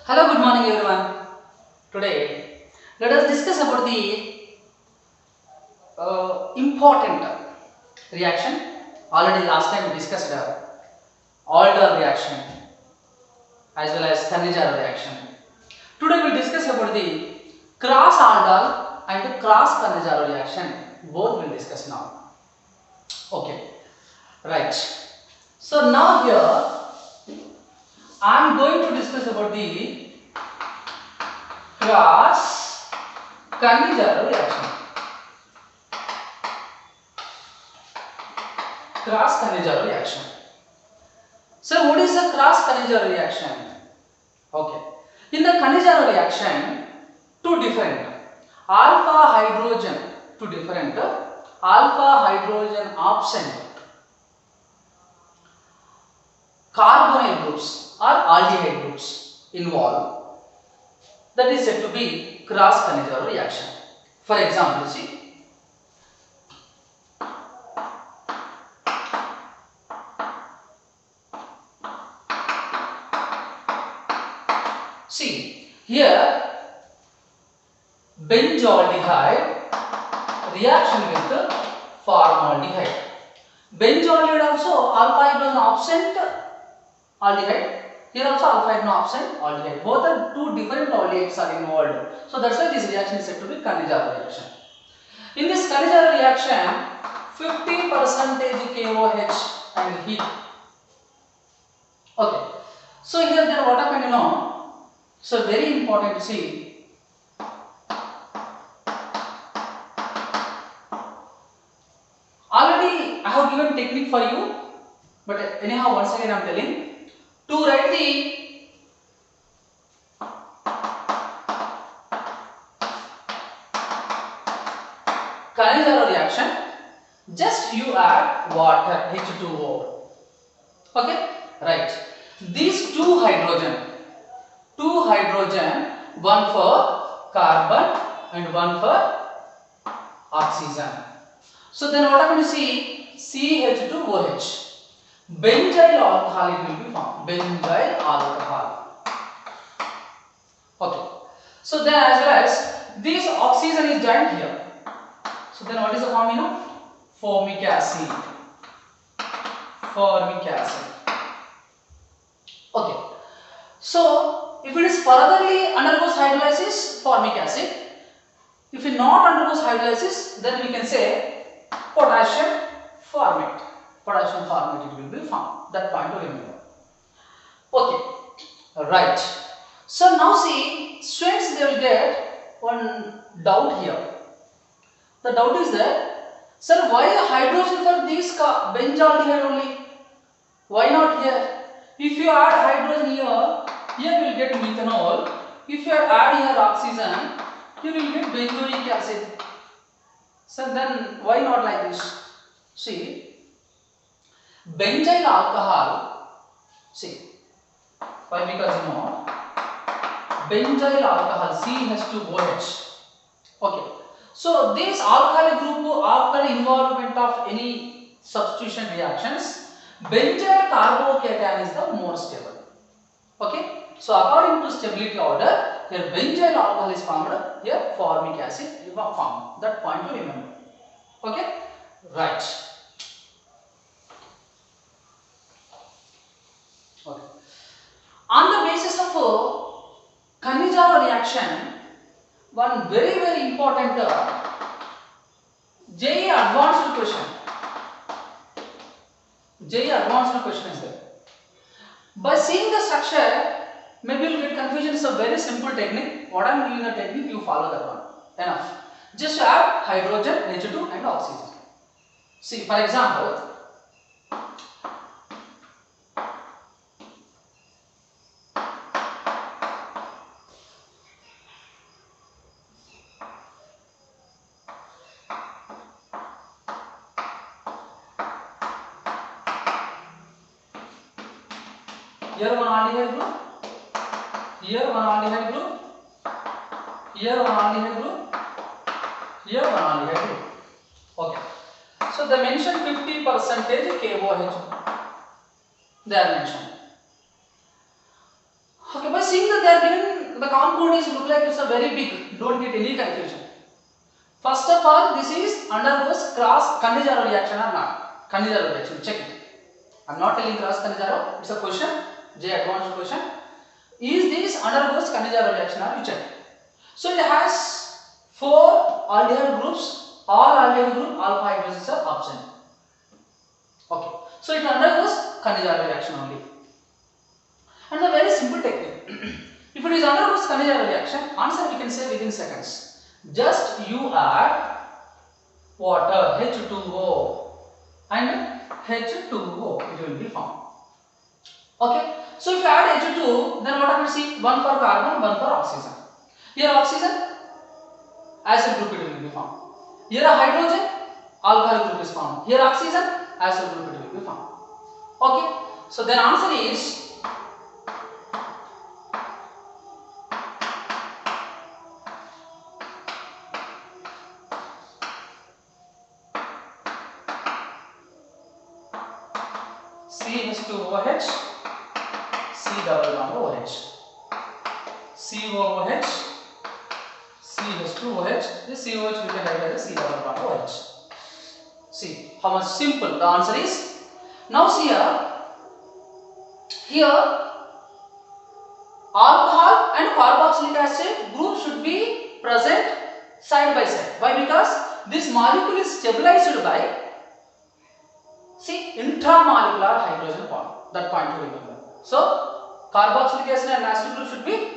Hello, good morning everyone. Today, let us discuss about the important reaction. Already last time we discussed Aldol reaction as well as Thanizar reaction. Today we will discuss about the cross Aldol and cross Thanizar reaction. Both we will discuss now. Okay, right. So now here I am going to discuss about the cross Thanizar reaction. Cross Thanizar reaction. So what is the cross Thanizar reaction? Okay. In the Thanizar reaction, two different alpha hydrogen absent carbonyl groups or aldehyde groups involved. That is said to be cross Thanizar reaction. For example, see. See, here benzaldehyde reaction with formaldehyde. Benzaldehyde also alpha hydrogen absent aldehyde. Here also alpha hydrogen absent aldehyde. Both are two different aldehydes are involved. So that's why this reaction is said to be Thanizar reaction. In this Thanizar reaction, 50% KOH and heat. Okay. So here then what happened, you know? So very important to see. Already I have given technique for you, but anyhow once again I am telling to write the Thanizar reaction. Just you add water H2O. Okay, right. These two hydrogen, one for carbon and one for oxygen. So then what I'm going to see CH2OH. Benzyl alcohol it will be formed. Benzyl alcohol. Okay. So then as well as this oxygen is joined here. So then what is the formula? Formic acid. Okay. So if it is furtherly undergoes hydrolysis, formic acid. If it not undergoes hydrolysis, then we can say potassium formate. Potassium formate it will be formed. That point to remember. Okay. Right. So now see, students they will get one doubt here. The doubt is that, sir, why hydrogen for this benzaldehyde only? Why not here? If you add hydrogen here we will get methanol. If you add here oxygen, you will get benzoic acid. So then why not like this? See, benzyl alcohol. See, why? Because you know benzyl alcohol CH2OH. Okay. So this alkali group after involvement of any substitution reactions, benzyl carbocation is the more stable. Okay. So according to stability order, here benzyl alcohol is formed, here formic acid is formed. That point to remember. Okay. Right. Okay. On the basis of Thanizar reaction, one very important JEE advanced question. JEE advanced question is there. By seeing the structure, maybe you will get confusion. It's a very simple technique. What I am giving the technique, you follow that one. Enough. Just add hydrogen, H2 and oxygen. See, for example, here one aldehyde group, here one aldehyde group, here one aldehyde group, here one aldehyde group. Okay. So they mentioned 50% KOH. They are mentioned. Okay, by seeing the they are given the compound is look like it's a very big. Don't get any confusion. First of all, this is undergoes cross Cannizzaro reaction or not? Cannizzaro reaction. Check it. I'm not telling cross Cannizzaro. It's a question. J advanced question. Is this undergoes Cannizzaro reaction or you check? So it has 4 aldehyde groups. All aldehyde group alpha hydrogens are absent. Okay. So it undergoes Cannizzaro reaction only. And the very simple technique. If it is undergoes Cannizzaro reaction, answer we can say within seconds. Just you add water H2O and H2O, it will be formed. Okay. So if you add H2, then what I will see? One for carbon, one for oxygen. Here oxygen, acid group it will be formed. Here a hydrogen, alcohol group is formed. Here oxygen, acid group it will be formed. Okay. So then answer is CH2OH, C double bond OH, COOH, CH2OH. This COH we can write as C double bond OH. See how much simple the answer is. Now see here alcohol and carboxylic acid group should be present side by side. Why? Because this molecule is stabilized by intramolecular hydrogen bond. That point to remember. So carboxylic acid and acid group should be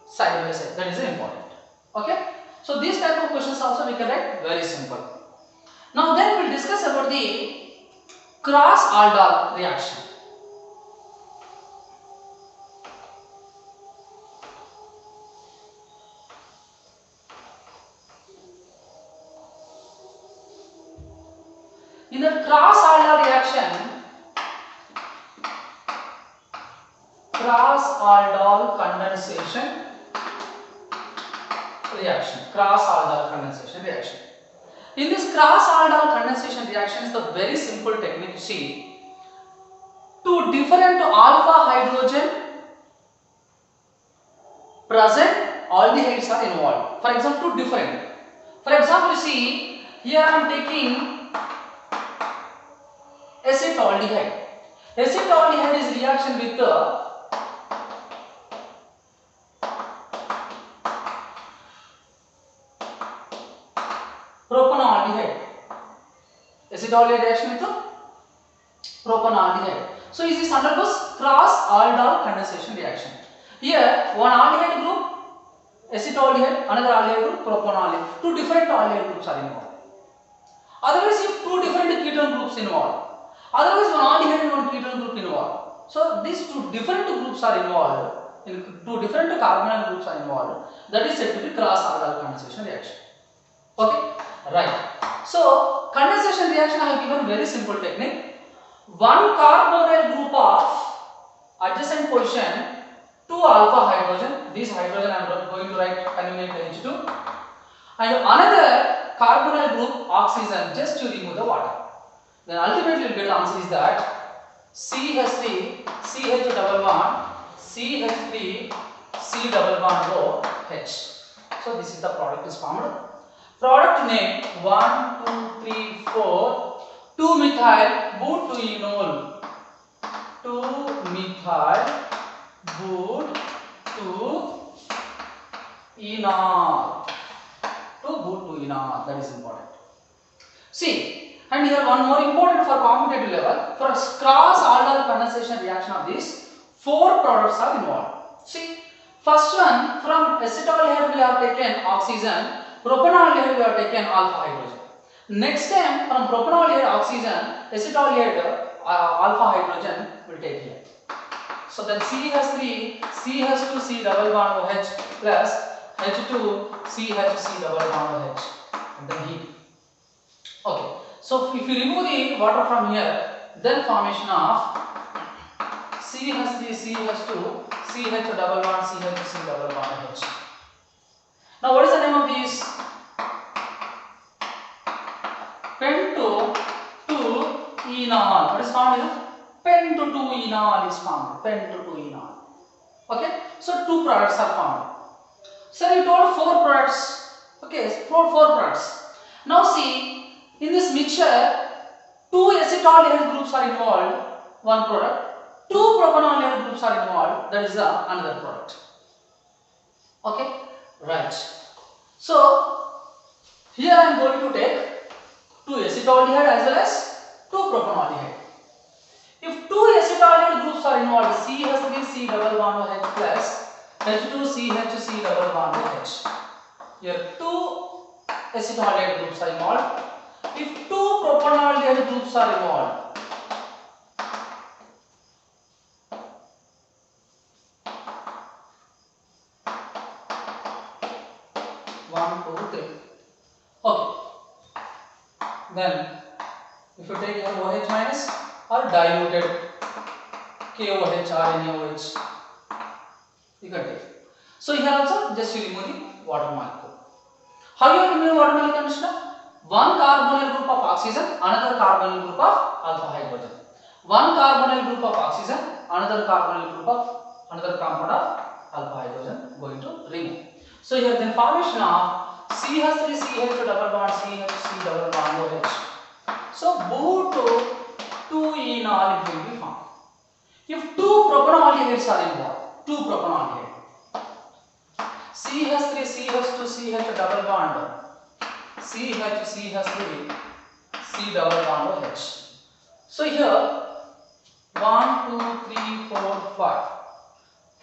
side by side. That is important. Okay. So these type of questions also we can write very simple. Now then we will discuss about the cross aldol reaction. In the cross aldol reaction, cross aldol condensation reaction. Cross aldol condensation reaction. In this cross aldol condensation reaction is the very simple technique. You see, two different alpha hydrogen present aldehydes are involved. For example, two different. For example, you see here I am taking acetaldehyde. Acetaldehyde is reaction with the propanaldehyde. Acetaldehyde reaction with the propanaldehyde. So is this undergoes cross aldol condensation reaction. Here one aldehyde group acetaldehyde, another aldehyde group propanaldehyde. Two different aldehyde groups are involved. Otherwise, if two different ketone groups involved. Otherwise, one aldehyde and one ketone group involved. So these two different groups are involved. Two different carbonyl groups are involved. That is said to be cross aldol condensation reaction. Okay, right. So condensation reaction I have given very simple technique. One carbonyl group of adjacent position, two alpha hydrogen. This hydrogen I am going to write conjugate H2, and another carbonyl group oxygen. Just to remove the water. Then ultimately you will get the answer is that CH3, CH double bond, CH3, C double bond OH. So this is the product is formed. Product name 1, 2, 3, 4, 2-methyl butenol, 2-methyl butenol, that is important. See. And here one more important for competitive level, for cross aldol condensation reaction of these, 4 products are involved. See, first one from acetaldehyde we have taken oxygen, propanaldehyde we have taken alpha hydrogen. Next time from propanaldehyde oxygen, acetaldehyde alpha hydrogen will take here. So then CH3, CH2, C double bond OH plus H2, CH, C double bond OH, and then heat. Okay. So if you remove the water from here, then formation of CH3, CH2, CH double bond, CH, C double bond H. Now what is the name of this? Pento-2-enol. What is formed here? Pento-2-enol is formed. Pento-2-enol. Okay, so two products are formed. Sir, you told four products. Okay, four products. Now see, in this mixture, two acetaldehyde groups are involved, one product. Two propanoldehyde groups are involved, that is another product. Okay, right. So here I am going to take two acetaldehyde as well as two propanoldehyde. If two acetaldehyde groups are involved, CH3 C double bond OH plus H2CH C double bond OH. Here two acetaldehyde groups are involved. If two propanoldehyde groups are involved, 1, 2, 3. Okay. Then if you take your OH minus or diluted KOH or NaOH, you can take. So here also just you remove the water molecule. How you remove water molecule, Krishna? One carbonyl group of oxygen, another carbonyl group of alpha hydrogen. One carbonyl group of oxygen, another carbonyl group of another compound of alpha hydrogen going to remove. So here the formation of CH3CH double bond CH3 double bond OH. So both two enol it will be formed. If two propanoldehydes are involved, two propanoldehydes, CH3 CH2 CH double bond CH CH3 C double bond OH. So here 1, 2, 3, 4, 5.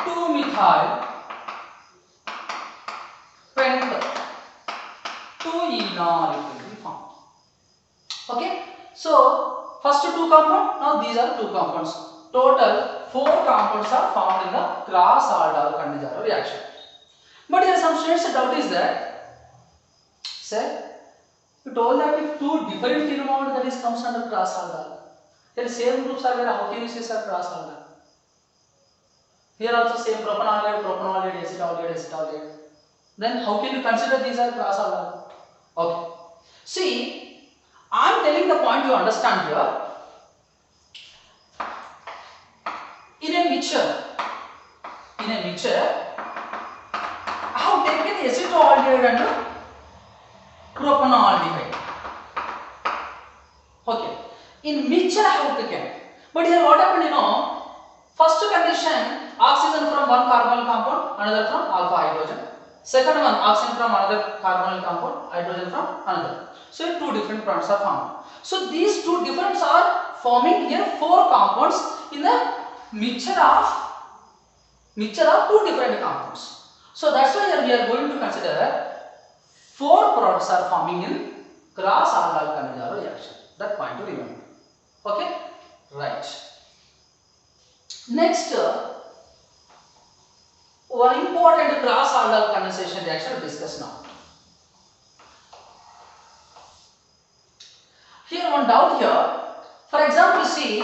2 methyl pent 2 enol it will be formed. Okay. So first two compounds. Now these are two compounds. Total 4 compounds are found in the cross aldol Kandijaro reaction. But here some students' doubt is that, sir, you told that if two different compounds that is comes under cross aldol, then same groups are there. How can you say sir cross aldol? Here also same propanoldehyde, acetaldehyde. Then how can you consider these are cross aldol? Okay. See, I am telling the point you understand here. In a mixture, I have taken acetaldehyde and propanoldehyde. Okay. In mixture I have taken. But here what happened, you know, first condition, oxygen from one carbonyl compound, another from alpha hydrogen. Second one, oxygen from another carbonyl compound, hydrogen from another. So two different products are formed. So these two differents are forming here 4 compounds in the mixture of two different compounds. So that's why here we are going to consider 4 products are forming in cross aldol Kandijaro reaction. That point to remember. Okay, right. Next, one important cross aldol condensation reaction we discuss now. Here one doubt here. For example, see,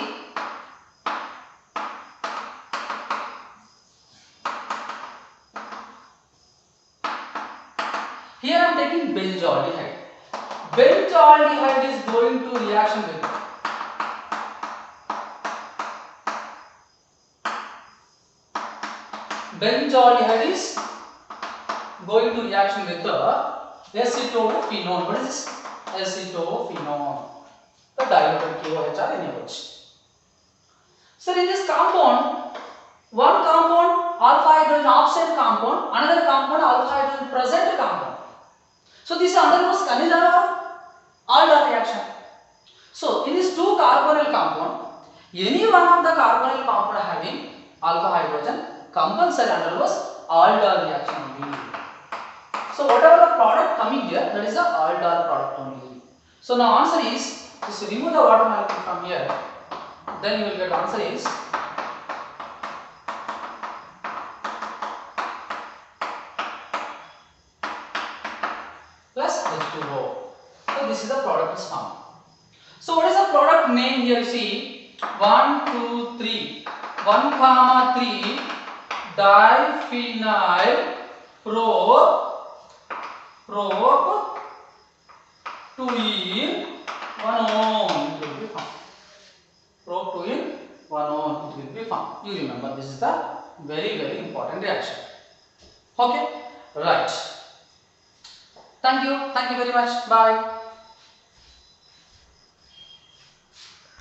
here I am taking benzaldehyde. Benzaldehyde is going to reaction with acetophenone. What is this? Acetophenone. The diluted KOH or NaOH. So in this compound, one compound alpha hydrogen absent compound, another compound alpha hydrogen present compound. So this undergoes Kandijaro or aldol reaction. So in this two carbonyl compound, any one of the carbonyl compound having alpha hydrogen compulsory undergoes aldol reaction only. So whatever the product coming here, that is the aldol product only. So now answer is, just remove the water molecule from here, then you will get answer is plus H2O. So this is the product is found. So what is the product name here? See, 1, 2, 3, 1, 3 diphenyl prop-2-ene 1-one it will be found. Prop-2-ene 1-one it will be found. You remember this is the Very important reaction. Okay, right. Thank you very much. Bye.